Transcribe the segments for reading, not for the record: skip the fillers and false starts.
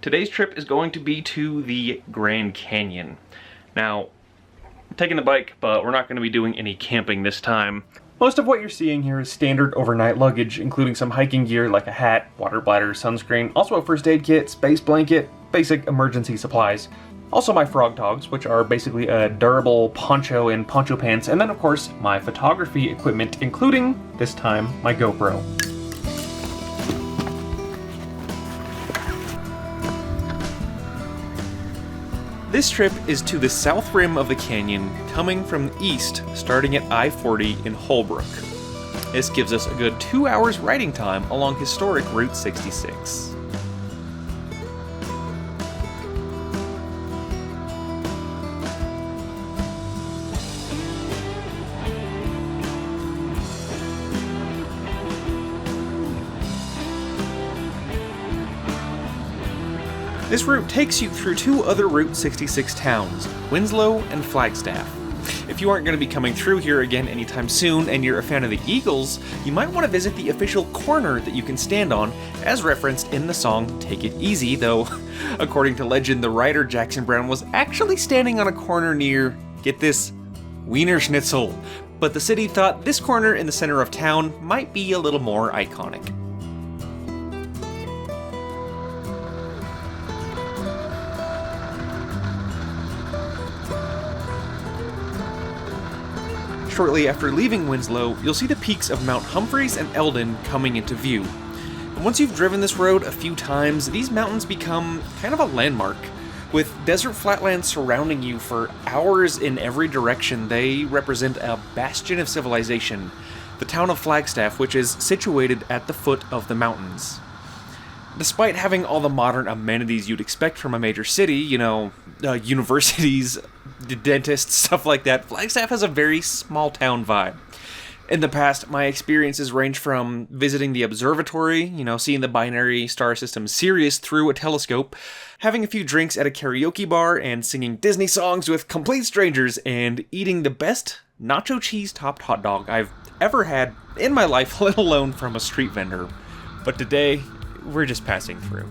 Today's trip is going to be to the Grand Canyon. Now, I'm taking the bike, but we're not going to be doing any camping this time. Most of what you're seeing here is standard overnight luggage, including some hiking gear like a hat, water bladder, sunscreen, also a first aid kit, space blanket, basic emergency supplies. Also my frog togs, which are basically a durable poncho and poncho pants, and then of course my photography equipment, including, this time, my GoPro. This trip is to the south rim of the canyon, coming from the east, starting at I-40 in Holbrook. This gives us a good 2 hours riding time along historic Route 66. This route takes you through two other Route 66 towns, Winslow and Flagstaff. If you aren't going to be coming through here again anytime soon and you're a fan of the Eagles, you might want to visit the official corner that you can stand on, as referenced in the song Take It Easy, though, according to legend, the writer Jackson Browne was actually standing on a corner near, get this, Wiener Schnitzel, but the city thought this corner in the center of town might be a little more iconic. Shortly after leaving Winslow, you'll see the peaks of Mount Humphreys and Eldon coming into view. And once you've driven this road a few times, these mountains become kind of a landmark. With desert flatlands surrounding you for hours in every direction, they represent a bastion of civilization, the town of Flagstaff, which is situated at the foot of the mountains. Despite having all the modern amenities you'd expect from a major city, universities, dentists, stuff like that, Flagstaff has a very small town vibe. In the past, my experiences range from visiting the observatory, seeing the binary star system Sirius through a telescope, having a few drinks at a karaoke bar, and singing Disney songs with complete strangers, and eating the best nacho cheese topped hot dog I've ever had in my life, let alone from a street vendor. But today, we're just passing through.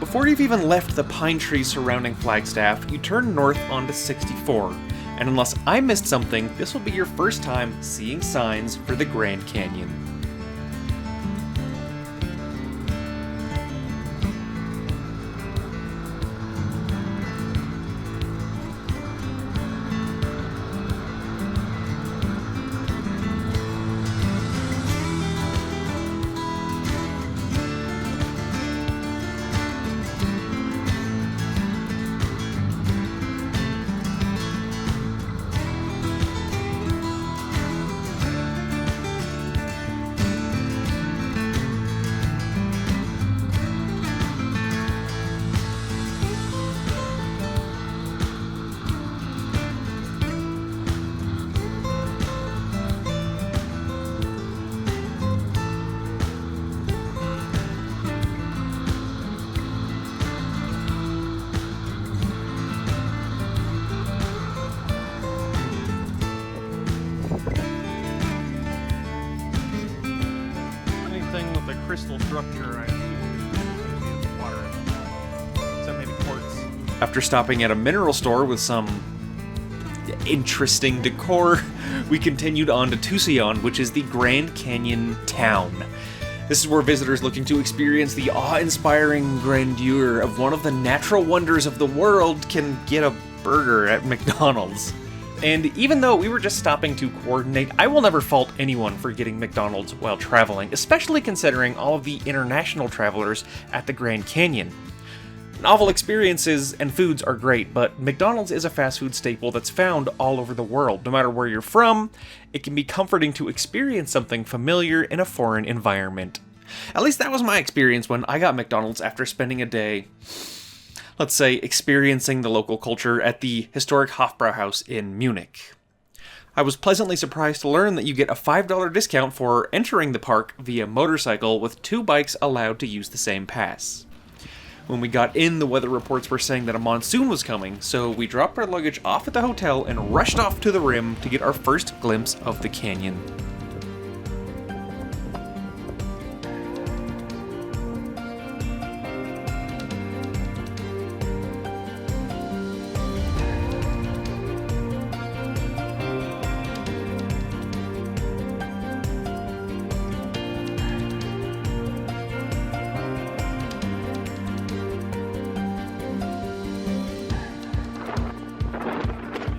Before you've even left the pine trees surrounding Flagstaff, you turn north onto 64, and unless I missed something, this will be your first time seeing signs for the Grand Canyon. Crystal structure, I assume water in them. So maybe quartz. After stopping at a mineral store with some interesting decor, we continued on to Tucson, which is the Grand Canyon town. This is where visitors looking to experience the awe-inspiring grandeur of one of the natural wonders of the world can get a burger at McDonald's. And even though we were just stopping to coordinate, I will never fault anyone for getting McDonald's while traveling, especially considering all of the international travelers at the Grand Canyon. Novel experiences and foods are great, but McDonald's is a fast food staple that's found all over the world. No matter where you're from, it can be comforting to experience something familiar in a foreign environment. At least that was my experience when I got McDonald's after spending a day, let's say, experiencing the local culture at the historic Hofbrauhaus in Munich. I was pleasantly surprised to learn that you get a $5 discount for entering the park via motorcycle, with 2 bikes allowed to use the same pass. When we got in, the weather reports were saying that a monsoon was coming, so we dropped our luggage off at the hotel and rushed off to the rim to get our first glimpse of the canyon.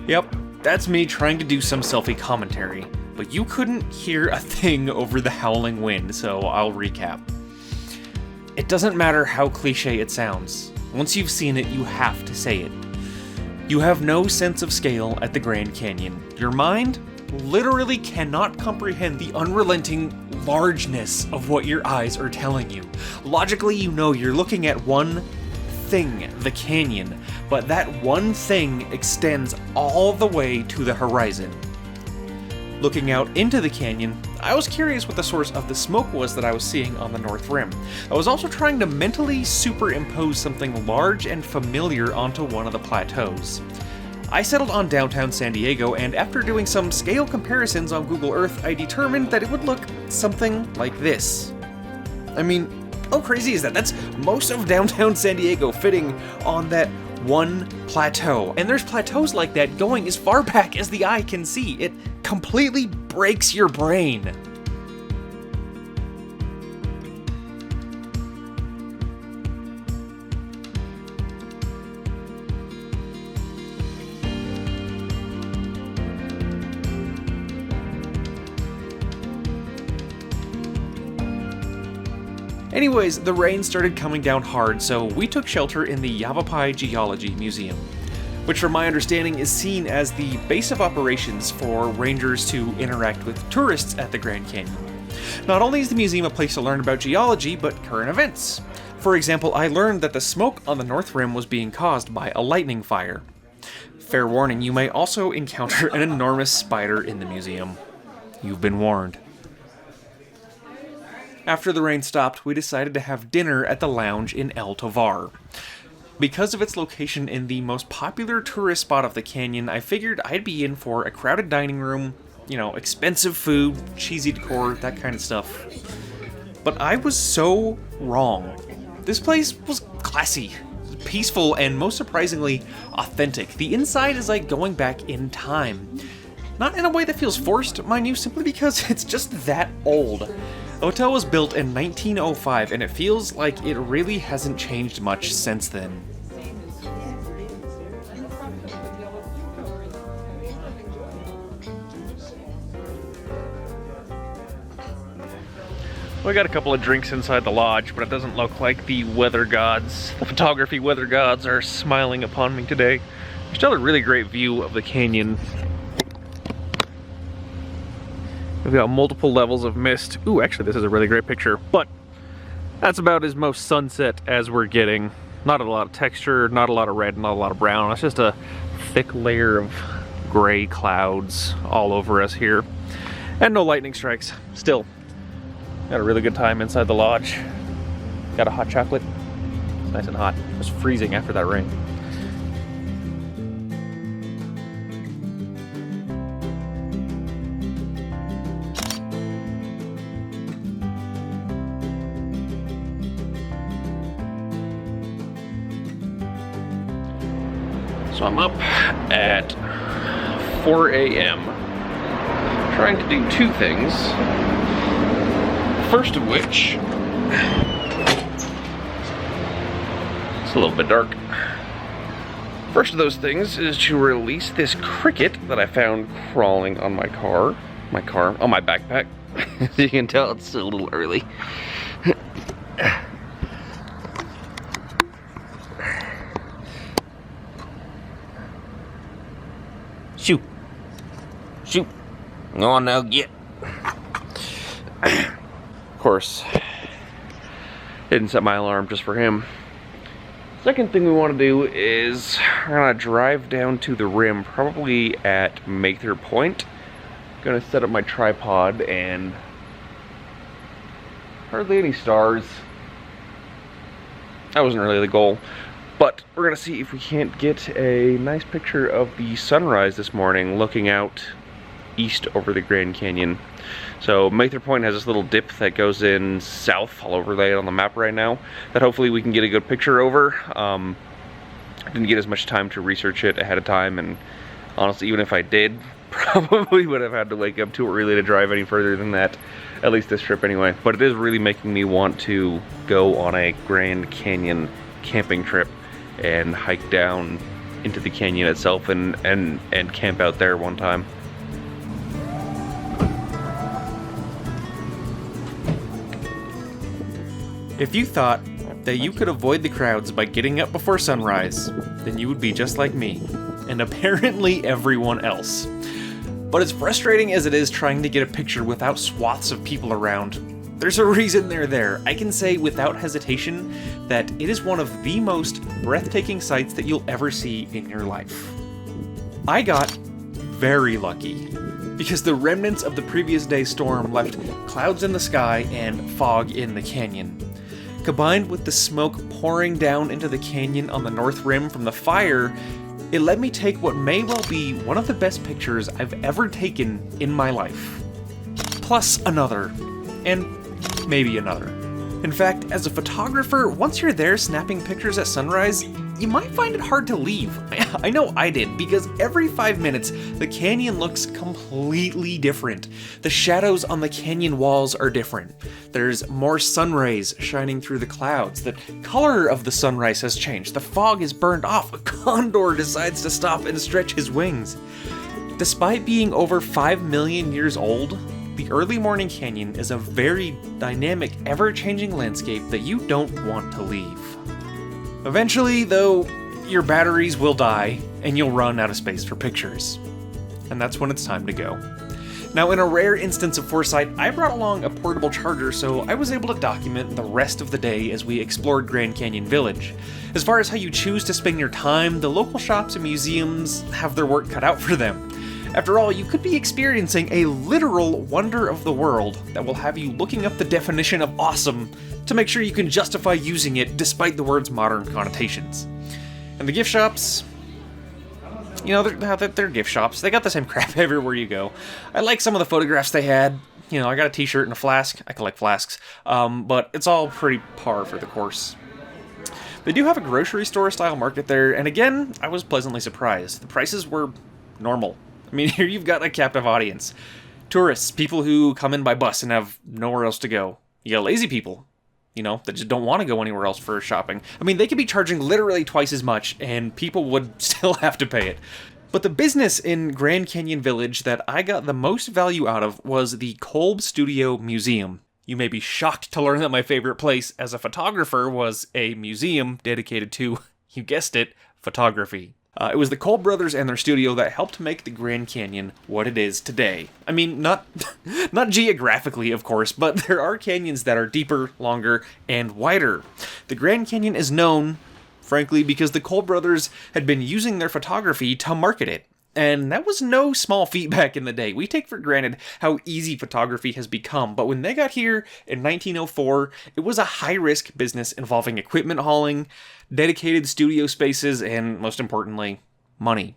Yep, that's me trying to do some selfie commentary, but you couldn't hear a thing over the howling wind, so I'll recap. It doesn't matter how cliche it sounds. Once you've seen it, you have to say it. You have no sense of scale at the Grand Canyon. Your mind literally cannot comprehend the unrelenting largeness of what your eyes are telling you. Logically, you know you're looking at one thing, the canyon, but that one thing extends all the way to the horizon. Looking out into the canyon, I was curious what the source of the smoke was that I was seeing on the north rim. I was also trying to mentally superimpose something large and familiar onto one of the plateaus. I settled on downtown San Diego, and after doing some scale comparisons on Google Earth, I determined that it would look something like this. I mean, how crazy is that? That's most of downtown San Diego fitting on that one plateau. And there's plateaus like that going as far back as the eye can see. It completely breaks your brain. Anyways, the rain started coming down hard, so we took shelter in the Yavapai Geology Museum, which from my understanding is seen as the base of operations for rangers to interact with tourists at the Grand Canyon. Not only is the museum a place to learn about geology, but current events. For example, I learned that the smoke on the North Rim was being caused by a lightning fire. Fair warning, you may also encounter an enormous spider in the museum. You've been warned. After the rain stopped, we decided to have dinner at the lounge in El Tovar. Because of its location in the most popular tourist spot of the canyon, I figured I'd be in for a crowded dining room, expensive food, cheesy decor, that kind of stuff. But I was so wrong. This place was classy, peaceful, and most surprisingly, authentic. The inside is like going back in time. Not in a way that feels forced, mind you, simply because it's just that old. The hotel was built in 1905, and it feels like it really hasn't changed much since then. We got a couple of drinks inside the lodge, but it doesn't look like the weather gods, the photography weather gods, are smiling upon me today. There's still a really great view of the canyon. We've got multiple levels of mist. Ooh, actually this is a really great picture, but that's about as most sunset as we're getting. Not a lot of texture, not a lot of red, not a lot of brown. It's just a thick layer of gray clouds all over us here. And no lightning strikes. Still, got a really good time inside the lodge. Got a hot chocolate. It's nice and hot. It was freezing after that rain. So I'm up at 4 a.m. trying to do two things. First of which, it's a little bit dark. First of those things is to release this cricket that I found crawling on my backpack. As you can tell, it's still a little early. Shoot. Shoot. Go on now, get. Of course, didn't set my alarm just for him. Second thing we want to do is we're gonna drive down to the rim, probably at Mather Point. Gonna set up my tripod, and hardly any stars. that wasn't really the goal. But we're gonna see if we can't get a nice picture of the sunrise this morning looking out east over the Grand Canyon. So Mather Point has this little dip that goes in south. I'll overlay it on the map right now, that hopefully we can get a good picture over. I didn't get as much time to research it ahead of time, and honestly, even if I did, probably would have had to wake up too early to drive any further than that, at least this trip anyway. But it is really making me want to go on a Grand Canyon camping trip and hike down into the canyon itself and camp out there one time. If you thought that you could avoid the crowds by getting up before sunrise, then you would be just like me, and apparently everyone else. But as frustrating as it is trying to get a picture without swaths of people around, there's a reason they're there. I can say without hesitation that it is one of the most breathtaking sights that you'll ever see in your life. I got very lucky, because the remnants of the previous day's storm left clouds in the sky and fog in the canyon. Combined with the smoke pouring down into the canyon on the north rim from the fire, it let me take what may well be one of the best pictures I've ever taken in my life. Plus another, and maybe another. In fact, as a photographer, once you're there snapping pictures at sunrise, you might find it hard to leave. I know I did, because every 5 minutes, the canyon looks completely different. The shadows on the canyon walls are different. There's more sun rays shining through the clouds. The color of the sunrise has changed. The fog is burned off. A condor decides to stop and stretch his wings. Despite being over 5 million years old, the early morning canyon is a very dynamic, ever-changing landscape that you don't want to leave. Eventually, though, your batteries will die, and you'll run out of space for pictures. And that's when it's time to go. Now, in a rare instance of foresight, I brought along a portable charger, so I was able to document the rest of the day as we explored Grand Canyon Village. As far as how you choose to spend your time, the local shops and museums have their work cut out for them. After all, you could be experiencing a literal wonder of the world that will have you looking up the definition of awesome to make sure you can justify using it despite the word's modern connotations. And the gift shops, you know, they're gift shops. They got the same crap everywhere you go. I like some of the photographs they had. You know, I got a t-shirt and a flask. I collect flasks. But it's all pretty par for the course. They do have a grocery store style market there, and again, I was pleasantly surprised. The prices were normal. I mean, here you've got a captive audience. Tourists, people who come in by bus and have nowhere else to go. You got lazy people, you know, that just don't want to go anywhere else for shopping. I mean, they could be charging literally twice as much, and people would still have to pay it. But the business in Grand Canyon Village that I got the most value out of was the Kolb Studio Museum. You may be shocked to learn that my favorite place as a photographer was a museum dedicated to, you guessed it, photography. It was the Kolb brothers and their studio that helped make the Grand Canyon what it is today. I mean, not geographically, of course, but there are canyons that are deeper, longer, and wider. The Grand Canyon is known, frankly, because the Kolb brothers had been using their photography to market it. And that was no small feat back in the day. We take for granted how easy photography has become, but when they got here in 1904, it was a high-risk business involving equipment hauling, dedicated studio spaces, and, most importantly, money.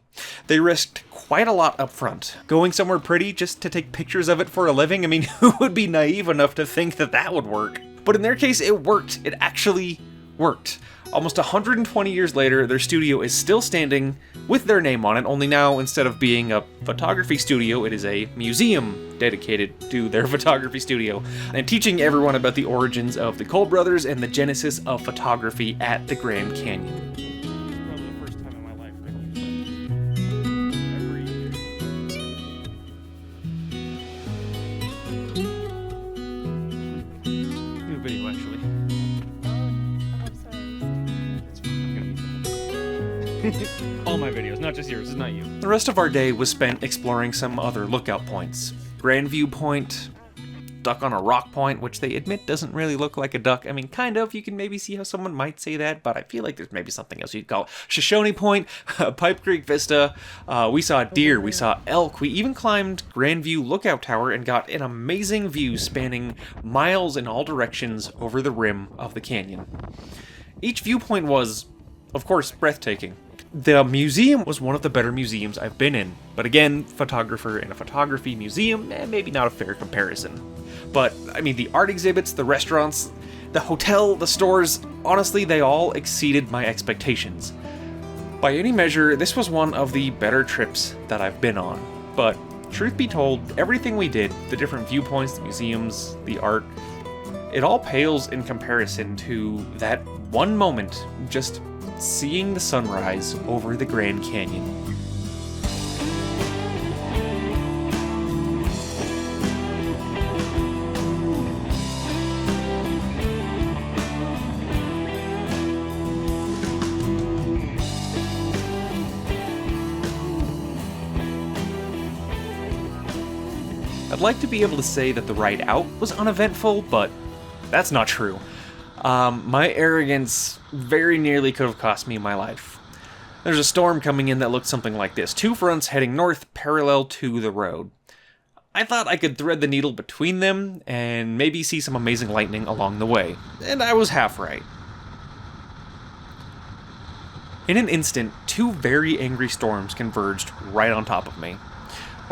They risked quite a lot up front. Going somewhere pretty just to take pictures of it for a living? I mean, who would be naive enough to think that that would work? But in their case, it worked. It actually worked. Almost 120 years later, their studio is still standing with their name on it, only now, instead of being a photography studio, it is a museum dedicated to their photography studio, and teaching everyone about the origins of the Kolb brothers and the genesis of photography at the Grand Canyon. Probably the first time in my life, do a video, actually. All my videos, not just yours, it's not you. The rest of our day was spent exploring some other lookout points. Grand Viewpoint, Duck on a Rock Point, which they admit doesn't really look like a duck. I mean, kind of, you can maybe see how someone might say that, but I feel like there's maybe something else you'd call it. Shoshone Point, Pipe Creek Vista, we saw deer, we saw elk, we even climbed Grand View Lookout Tower and got an amazing view spanning miles in all directions over the rim of the canyon. Each viewpoint was, of course, breathtaking. The museum was one of the better museums I've been in, but again, photographer in a photography museum, maybe not a fair comparison. But, I mean, the art exhibits, the restaurants, the hotel, the stores, honestly, they all exceeded my expectations. By any measure, this was one of the better trips that I've been on. But, truth be told, everything we did, the different viewpoints, the museums, the art, it all pales in comparison to that one moment, just seeing the sunrise over the Grand Canyon. I'd like to be able to say that the ride out was uneventful, but that's not true. My arrogance very nearly could have cost me my life. There's a storm coming in that looked something like this. 2 fronts heading north parallel to the road. I thought I could thread the needle between them and maybe see some amazing lightning along the way. And I was half right. In an instant, 2 very angry storms converged right on top of me.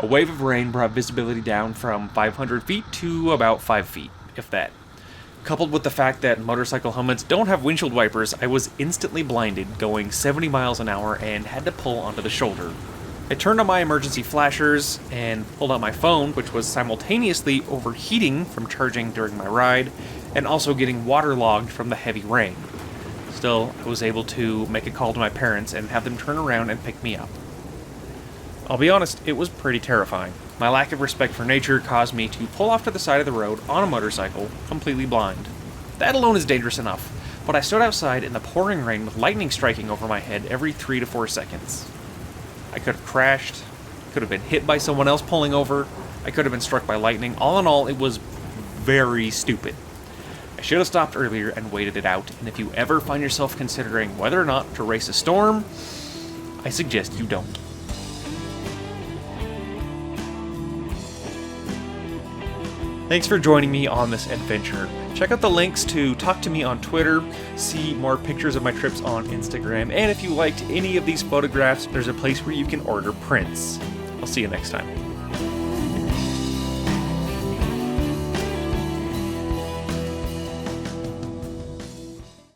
A wave of rain brought visibility down from 500 feet to about 5 feet, if that. Coupled with the fact that motorcycle helmets don't have windshield wipers, I was instantly blinded, going 70 miles an hour and had to pull onto the shoulder. I turned on my emergency flashers and pulled out my phone, which was simultaneously overheating from charging during my ride, and also getting waterlogged from the heavy rain. Still, I was able to make a call to my parents and have them turn around and pick me up. I'll be honest, it was pretty terrifying. My lack of respect for nature caused me to pull off to the side of the road on a motorcycle, completely blind. That alone is dangerous enough, but I stood outside in the pouring rain with lightning striking over my head every 3 to 4 seconds. I could have crashed, could have been hit by someone else pulling over, I could have been struck by lightning. All in all, it was very stupid. I should have stopped earlier and waited it out, and if you ever find yourself considering whether or not to race a storm, I suggest you don't. Thanks for joining me on this adventure. Check out the links to talk to me on Twitter, see more pictures of my trips on Instagram, and if you liked any of these photographs, there's a place where you can order prints. I'll see you next time.